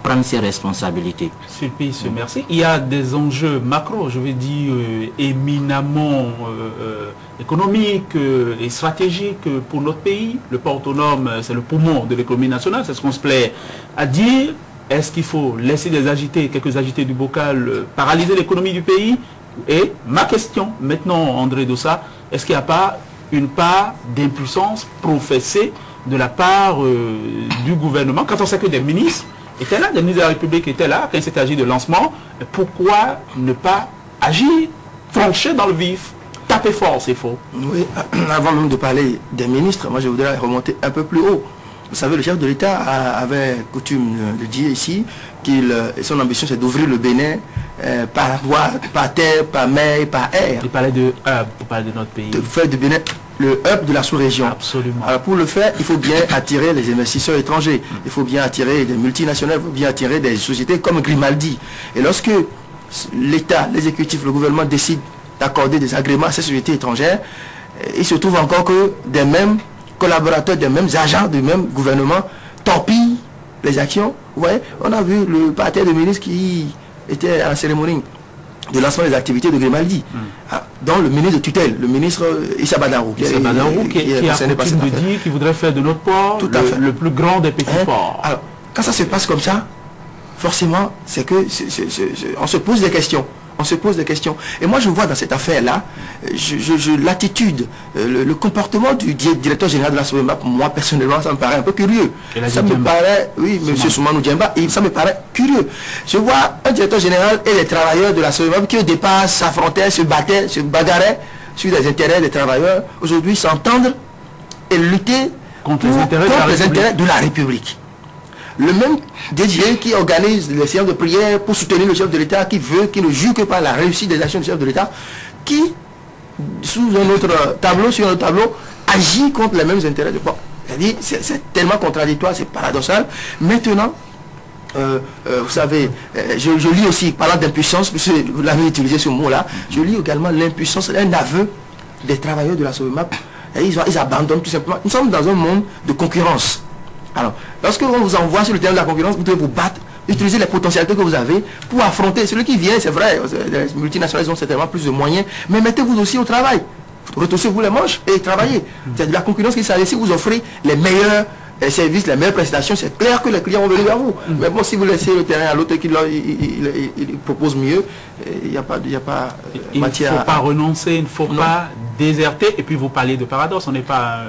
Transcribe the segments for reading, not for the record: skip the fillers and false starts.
prendre ses responsabilités. Sulpice, merci. Il y a des enjeux macro, je vais dire éminemment économiques et stratégiques pour notre pays. Le port autonome, c'est le poumon de l'économie nationale, c'est ce qu'on se plaît à dire. Est-ce qu'il faut laisser quelques agités du bocal paralyser l'économie du pays? Et ma question, maintenant, André Dossa, est-ce qu'il n'y a pas une part d'impuissance professée de la part du gouvernement, quand on sait que des ministres étaient là, des ministres de la République étaient là, quand il s'est agi de lancement, pourquoi ne pas agir, trancher dans le vif, taper fort, c'est faux? Oui, avant même de parler des ministres, moi je voudrais remonter un peu plus haut. Vous savez, le chef de l'État avait coutume de dire ici son ambition c'est d'ouvrir le Bénin par voie, par terre, par mer et par air. Il parlait de hub pour parler de notre pays. De faire du Bénin le hub de la sous-région. Absolument. Alors pour le faire, il faut bien attirer les investisseurs étrangers. Il faut bien attirer des multinationales, il faut bien attirer des sociétés comme Grimaldi. Et lorsque l'État, l'exécutif, le gouvernement décide d'accorder des agréments à ces sociétés étrangères, il se trouve encore que des mêmes collaborateurs, des mêmes agents du même gouvernement torpillent les actions. Vous voyez, on a vu le parterre de ministres qui était à la cérémonie de lancement des activités de Grimaldi, dont le ministre de tutelle, le ministre Issa Badarou, qui a coutume de dire qu'il voudrait faire de notre port le plus grand des petits ports. Alors, quand ça se passe comme ça, forcément, c'est que on se pose des questions. On se pose des questions. Et moi, je vois dans cette affaire-là, l'attitude, le comportement du directeur général de la SOEMAP, moi, personnellement, ça me paraît un peu curieux. Ça me paraît, oui, M. Soumanou Djemba, ça me paraît curieux. Je vois un directeur général et les travailleurs de la SOEMAP qui, au départ, s'affrontaient, se battaient, se bagarraient sur les intérêts des travailleurs, aujourd'hui s'entendre et lutter contre les intérêts de la République. Le même DJ qui organise les séances de prière pour soutenir le chef de l'État, qui ne jure que par la réussite des actions du chef de l'État, qui, sous un autre tableau, sur un autre tableau, agit contre les mêmes intérêts. Bon, c'est-à-dire, c'est tellement contradictoire, c'est paradoxal. Maintenant, vous savez, je lis aussi, parlant d'impuissance, puisque vous l'avez utilisé ce mot-là, je lis également l'impuissance, un aveu des travailleurs de la SOEMAP. Ils abandonnent tout simplement. Nous sommes dans un monde de concurrence. Alors, lorsque on vous envoie sur le terrain de la concurrence, vous devez vous battre, utiliser les potentialités que vous avez pour affronter celui qui vient, c'est vrai, les multinationales ont certainement plus de moyens, mais mettez-vous aussi au travail. Retoussez-vous les manches et travaillez. C'est de la concurrence qui s'agit. Si vous offrez les meilleurs services, les meilleures prestations, c'est clair que les clients vont venir vers vous. Mais bon, si vous laissez le terrain à l'autre et qu'il propose mieux, il n'y a pas matière. Il ne faut pas renoncer, il ne faut pas déserter. Et puis vous parlez de paradoxe, on n'est pas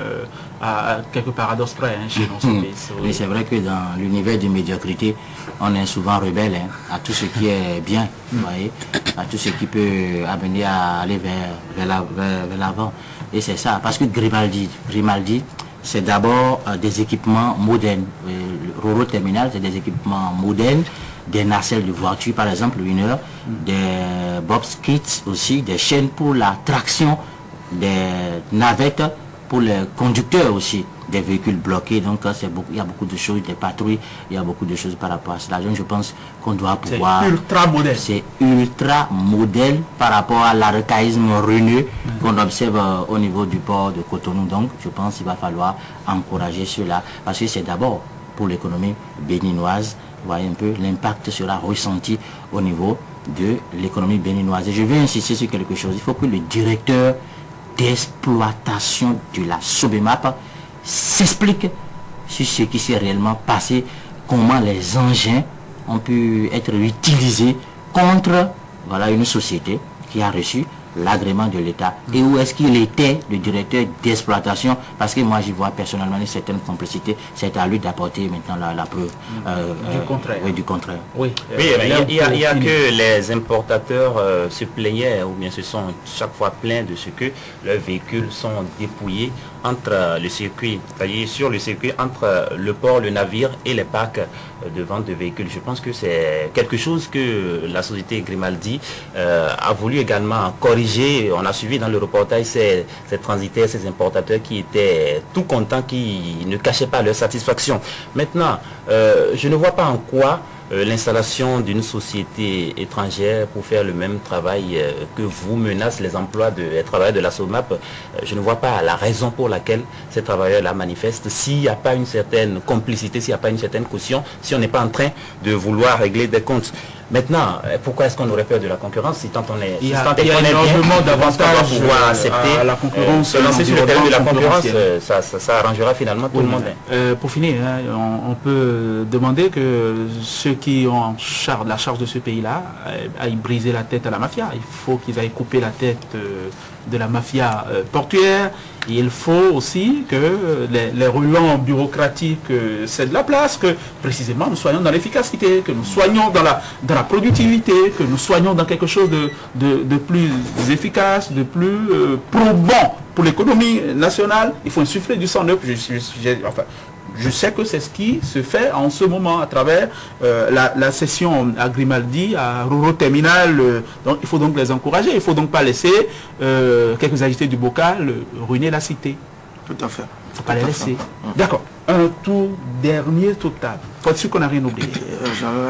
à quelques paradoxes près chez nous. Mais c'est vrai que dans l'univers de médiocrité, on est souvent rebelle à tout ce qui est bien, vous voyez, à tout ce qui peut amener à aller vers l'avant. Et c'est ça, parce que Grimaldi, c'est d'abord des équipements modernes. Le Roro Terminal, c'est des équipements modernes, des nacelles de voiture, par exemple, une heure, des bobskits aussi, des chaînes pour la traction, des navettes pour les conducteurs aussi, des véhicules bloqués. Donc il y a beaucoup de choses, des patrouilles, il y a beaucoup de choses par rapport à cela. Donc je pense qu'on doit pouvoir... C'est ultra modèle. C'est ultra modèle par rapport à l'archaïsme ruineux qu'on observe au niveau du port de Cotonou. Donc je pense qu'il va falloir encourager cela, parce que c'est d'abord pour l'économie béninoise. Vous voyez un peu, l'impact sera ressenti au niveau de l'économie béninoise. Et je vais insister sur quelque chose. Il faut que le directeur d'exploitation de la SOBEMAP s'explique sur ce qui s'est réellement passé, comment les engins ont pu être utilisés contre une société qui a reçu l'agrément de l'État. Et où est-ce qu'il était, le directeur d'exploitation? Parce que moi, j'y vois personnellement une certaine complicité. C'est à lui d'apporter maintenant la preuve du contraire. Oui, du contraire. Oui, il y a que les importateurs se plaignaient, ou bien se sont chaque fois plaints de ce que leurs véhicules sont dépouillés entre le circuit, c'est-à-dire sur le circuit entre le port, le navire et les parcs de vente de véhicules. Je pense que c'est quelque chose que la société Grimaldi a voulu également corriger. On a suivi dans le reportage ces transitaires, ces importateurs qui étaient tout contents, qui ne cachaient pas leur satisfaction. Maintenant, je ne vois pas en quoi l'installation d'une société étrangère pour faire le même travail que vous menace les emplois des travailleurs de la SOMAP, je ne vois pas la raison pour laquelle ces travailleurs-là manifestent s'il n'y a pas une certaine complicité, s'il n'y a pas une certaine caution, si on n'est pas en train de vouloir régler des comptes. Maintenant, pourquoi est-ce qu'on aurait peur de la concurrence si tant on est il y a énormément d'avantages pouvoir accepter à la concurrence, se lancer sur le terrain de la concurrence, ça arrangera finalement tout le monde. Pour finir, hein, on peut demander que ceux qui ont la charge de ce pays-là aillent briser la tête à la mafia. Il faut qu'ils aillent couper la tête de la mafia portuaire. Et il faut aussi que les relents bureaucratiques cèdent la place, que précisément nous soyons dans l'efficacité, que nous soyons dans la productivité, que nous soyons dans quelque chose de plus efficace, de plus probant pour l'économie nationale. Il faut insuffler du sang neuf. Je sais que c'est ce qui se fait en ce moment à travers la session à Grimaldi, à Roro Terminal. Donc il faut donc les encourager. Il ne faut donc pas laisser quelques agités du bocal ruiner la cité. Tout à fait. Il ne faut pas les laisser. D'accord. Un tout dernier tour de table. Faut être sûr qu'on n'a rien oublié.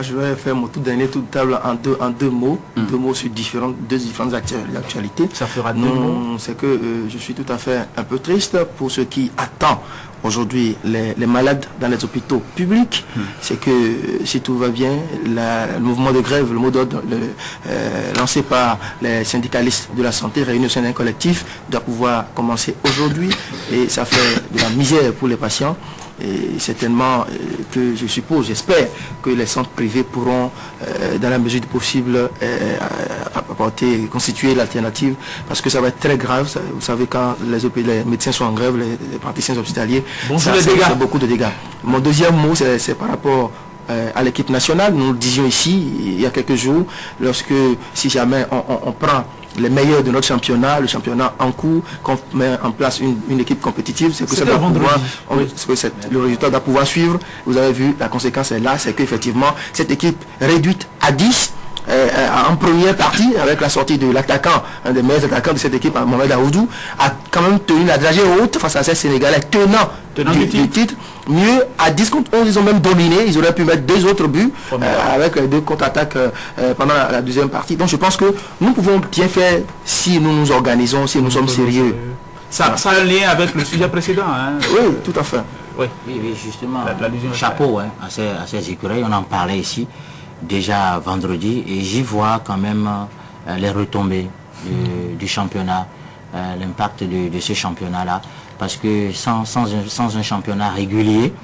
Je vais faire mon tout dernier tour de table en deux mots. Deux mots sur deux différentes actualités. Ça fera deux mots. C'est que je suis tout à fait un peu triste pour ceux qui attendent aujourd'hui les malades dans les hôpitaux publics. C'est que si tout va bien, le mouvement de grève, le mot d'ordre lancé par les syndicalistes de la santé réunis au sein d'un collectif doit pouvoir commencer aujourd'hui, et ça fait de la misère pour les patients. Et certainement que je suppose, j'espère que les centres privés pourront, dans la mesure du possible, constituer l'alternative, parce que ça va être très grave. Vous savez, quand les médecins sont en grève, les praticiens hospitaliers, ça fait beaucoup de dégâts. Mon deuxième mot, c'est par rapport à l'équipe nationale. Nous le disions ici, il y a quelques jours, lorsque, si jamais on prend les meilleurs de notre championnat, le championnat en cours, qu'on met en place une équipe compétitive, c'est que ça doit pouvoir, le résultat doit pouvoir suivre. Vous avez vu, la conséquence est là, c'est qu'effectivement, cette équipe réduite à 10, en première partie, avec la sortie de l'attaquant, un des meilleurs attaquants de cette équipe, Mohamed Aoudou, a quand même tenu la dragée haute face à ces Sénégalais tenant du titre. Mieux, à 10 contre 11, ils ont même dominé. Ils auraient pu mettre 2 autres buts avec les 2 contre-attaques pendant la deuxième partie. Donc je pense que nous pouvons bien faire si nous nous organisons, si nous sommes sérieux. Ça a un lien avec le sujet précédent. Hein. Oui, tout à fait. Oui, justement, chapeau à ces écureuils, on en parlait ici déjà vendredi, et j'y vois quand même les retombées du championnat, l'impact de ce championnat-là, parce que sans un championnat régulier,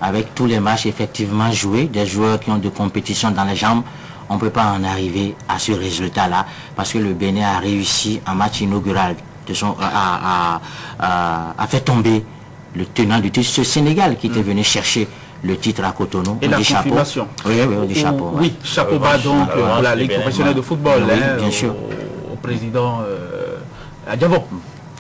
avec tous les matchs effectivement joués, des joueurs qui ont de compétition dans les jambes, on ne peut pas en arriver à ce résultat-là, parce que le Bénin a réussi en match inaugural à faire tomber le tenant du titre, ce Sénégal qui était venu chercher le titre à Cotonou. Et la confirmation. Oui, on dit chapeau. Oui, chapeau bas donc pour la Ligue professionnelle de football, bien sûr. Au président Adjavon.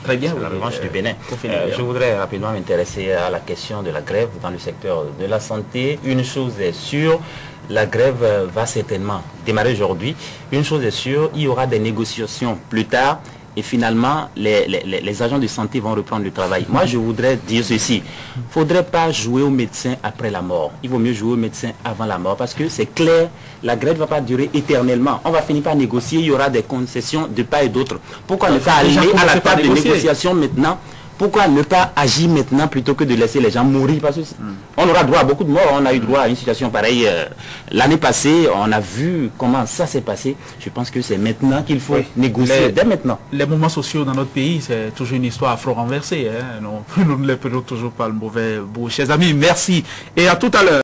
Très bien. La revanche du Bénin. Je voudrais rapidement m'intéresser à la question de la grève dans le secteur de la santé. Une chose est sûre, la grève va certainement démarrer aujourd'hui. Une chose est sûre, il y aura des négociations plus tard. Et finalement, les agents de santé vont reprendre le travail. Moi, je voudrais dire ceci. Il ne faudrait pas jouer au médecin après la mort. Il vaut mieux jouer au médecin avant la mort. Parce que c'est clair, la grève ne va pas durer éternellement. On va finir par négocier. Il y aura des concessions de part et d'autre. Pourquoi ne pas aller à la table de négociation maintenant? Pourquoi ne pas agir maintenant plutôt que de laisser les gens mourir? Parce que on aura droit à beaucoup de morts. On a eu droit à une situation pareille l'année passée. On a vu comment ça s'est passé. Je pense que c'est maintenant qu'il faut négocier, dès maintenant. Les mouvements sociaux dans notre pays, c'est toujours une histoire afro-renversée. Hein. Nous ne les prenons toujours pas le mauvais bout. Chers amis, merci. Et à tout à l'heure.